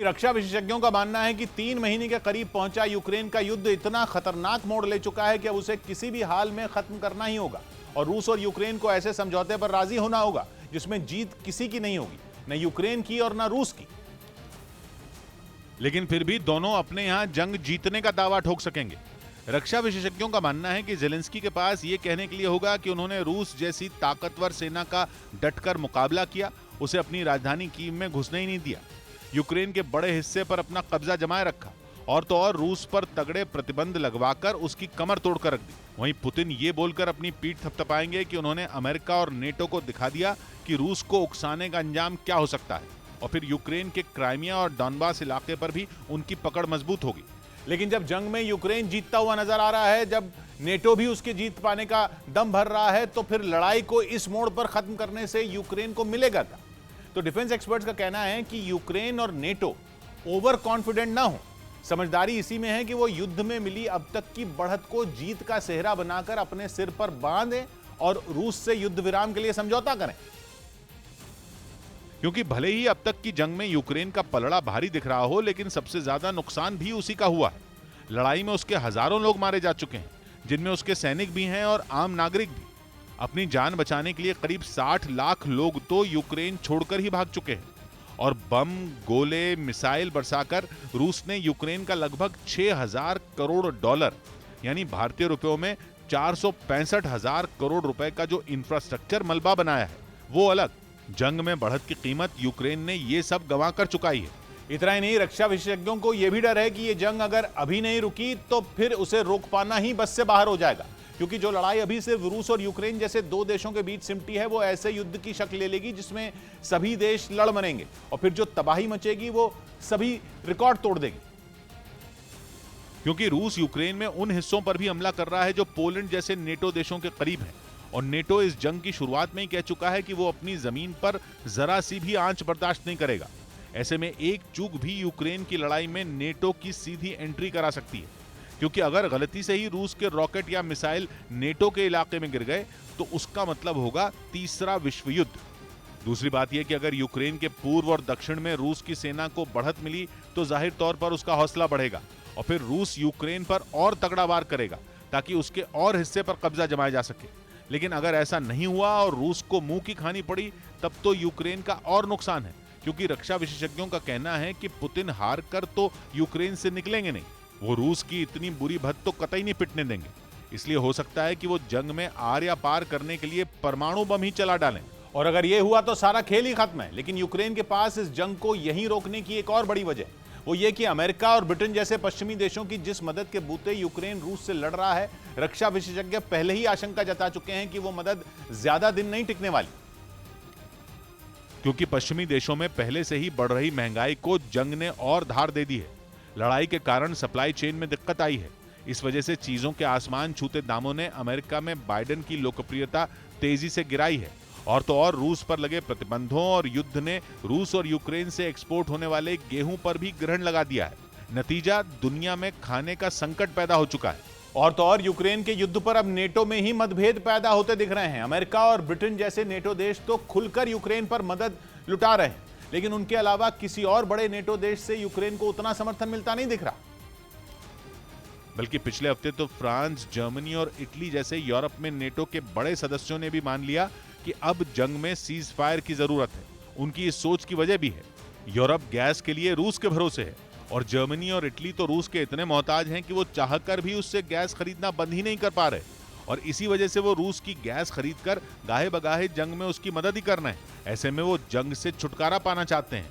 रक्षा विशेषज्ञों का मानना है कि 3 महीने के करीब पहुंचा यूक्रेन का युद्ध इतना खतरनाक मोड़ ले चुका है कि अब उसे किसी भी हाल में खत्म करना ही होगा और रूस और यूक्रेन को ऐसे समझौते पर राजी होना होगा जिसमें जीत किसी की नहीं होगी, न यूक्रेन की और न रूस की। लेकिन फिर भी दोनों अपने यहां जंग जीतने का दावा ठोक सकेंगे। रक्षा विशेषज्ञों का मानना है कि जेलेंस्की के पास यह कहने के लिए होगा कि उन्होंने रूस जैसी ताकतवर सेना का डटकर मुकाबला किया, उसे अपनी राजधानी कीव में घुसने ही नहीं दिया, यूक्रेन के बड़े हिस्से पर अपना कब्जा जमाए रखा और तो और रूस पर तगड़े प्रतिबंध लगवाकर उसकी कमर तोड़कर रख दी। वहीं पुतिन ये बोलकर अपनी पीठ थपथपाएंगे कि उन्होंने अमेरिका और नेटो को दिखा दिया कि रूस को उकसाने का अंजाम क्या हो सकता है और फिर यूक्रेन के क्राइमिया और डॉनबास इलाके पर भी उनकी पकड़ मजबूत होगी। लेकिन जब जंग में यूक्रेन जीतता हुआ नजर आ रहा है, जब नेटो भी उसके जीत पाने का दम भर रहा है, तो फिर लड़ाई को इस मोड़ पर खत्म करने से यूक्रेन को मिलेगा क्या? तो डिफेंस एक्सपर्ट्स का कहना है कि यूक्रेन और नेटो ओवर कॉन्फिडेंट ना हो। समझदारी इसी में है कि वो युद्ध में मिली अब तक की बढ़त को जीत का सेहरा बनाकर अपने सिर पर बांधें और रूस से युद्ध विराम के लिए समझौता करें। क्योंकि भले ही अब तक की जंग में यूक्रेन का पलड़ा भारी दिख रहा हो, लेकिन सबसे ज्यादा नुकसान भी उसी का हुआ है। लड़ाई में उसके हजारों लोग मारे जा चुके हैं, जिनमें उसके सैनिक भी हैं और आम नागरिक भी। अपनी जान बचाने के लिए करीब 60 लाख लोग तो यूक्रेन छोड़कर ही भाग चुके हैं और बम, गोले, मिसाइल बरसाकर रूस ने यूक्रेन का लगभग 6,000 करोड़ डॉलर यानी भारतीय रुपयों में 465,000 करोड़ रुपए का जो इंफ्रास्ट्रक्चर मलबा बनाया है, वो अलग। जंग में बढ़त की कीमत यूक्रेन ने ये सब गंवा कर चुकाई है। इतना ही नहीं, रक्षा विशेषज्ञों को यह भी डर है कि यह जंग अगर अभी नहीं रुकी तो फिर उसे रोक पाना ही बस से बाहर हो जाएगा, क्योंकि जो लड़ाई अभी सिर्फ रूस और यूक्रेन जैसे दो देशों के बीच सिमटी है, वो ऐसे युद्ध की शक्ल ले लेगी जिसमें सभी देश लड़ मरेंगे और फिर जो तबाही मचेगी वो सभी रिकॉर्ड तोड़ देगी। क्योंकि रूस यूक्रेन में उन हिस्सों पर भी हमला कर रहा है जो पोलैंड जैसे नेटो देशों के करीब है और नेटो इस जंग की शुरुआत में ही कह चुका है कि वो अपनी जमीन पर जरा सी भी आंच बर्दाश्त नहीं करेगा। ऐसे में एक चूक भी यूक्रेन की लड़ाई में नेटो की सीधी एंट्री करा सकती है, क्योंकि अगर गलती से ही रूस के रॉकेट या मिसाइल नेटो के इलाके में गिर गए तो उसका मतलब होगा तीसरा विश्व युद्ध। दूसरी बात यह कि अगर यूक्रेन के पूर्व और दक्षिण में रूस की सेना को बढ़त मिली तो जाहिर तौर पर उसका हौसला बढ़ेगा और फिर रूस यूक्रेन पर और तगड़ा वार करेगा ताकि उसके और हिस्से पर कब्जा जमाया जा सके। लेकिन अगर ऐसा नहीं हुआ और रूस को मुंह की खानी पड़ी, तब तो यूक्रेन का और नुकसान है, क्योंकि रक्षा विशेषज्ञों का कहना है कि पुतिन हार कर तो यूक्रेन से निकलेंगे नहीं, वो रूस की इतनी बुरी भत तो कतई नहीं पिटने देंगे। इसलिए हो सकता है कि वो जंग में आर या पार करने के लिए परमाणु बम ही चला डालें। और अगर ये हुआ तो सारा खेल ही खत्म है। लेकिन यूक्रेन के पास इस जंग को यहीं रोकने की एक और बड़ी वजह, वो ये कि अमेरिका और ब्रिटेन जैसे पश्चिमी देशों की जिस मदद के बूते यूक्रेन रूस से लड़ रहा है, रक्षा विशेषज्ञ पहले ही आशंका जता चुके हैं कि वो मदद ज्यादा दिन नहीं टिकने वाली। क्योंकि पश्चिमी देशों में पहले से ही बढ़ रही महंगाई को जंग ने और धार दे दी है। लड़ाई के कारण सप्लाई चेन में दिक्कत आई है। इस वजह से चीजों के आसमान छूते दामों ने अमेरिका में बाइडेन की लोकप्रियता तेजी से गिराई है और तो और रूस पर लगे प्रतिबंधों और युद्ध ने रूस और यूक्रेन से एक्सपोर्ट होने वाले गेहूं पर भी ग्रहण लगा दिया है। नतीजा, दुनिया में खाने का संकट पैदा हो चुका है। और तो और यूक्रेन के युद्ध पर अब नेटो में ही मतभेद पैदा होते दिख रहे हैं। अमेरिका और ब्रिटेन जैसे नेटो देश तो खुलकर यूक्रेन पर मदद लुटा रहे हैं, लेकिन उनके अलावा किसी और बड़े नेटो देश से यूक्रेन को उतना समर्थन मिलता नहीं दिख रहा। बल्कि पिछले हफ्ते तो फ्रांस, जर्मनी और इटली जैसे यूरोप में नेटो के बड़े सदस्यों ने भी मान लिया कि अब जंग में सीज फायर की जरूरत है। उनकी इस सोच की वजह भी है। यूरोप गैस के लिए रूस के भरोसे है और जर्मनी और इटली तो रूस के इतने मोहताज हैं कि वो चाहकर भी उससे गैस खरीदना बंद ही नहीं कर पा रहे और इसी वजह से वो रूस की गैस खरीदकर गाहे बगाहे जंग में उसकी मदद ही कर रहे हैं। ऐसे में वो जंग से छुटकारा पाना चाहते हैं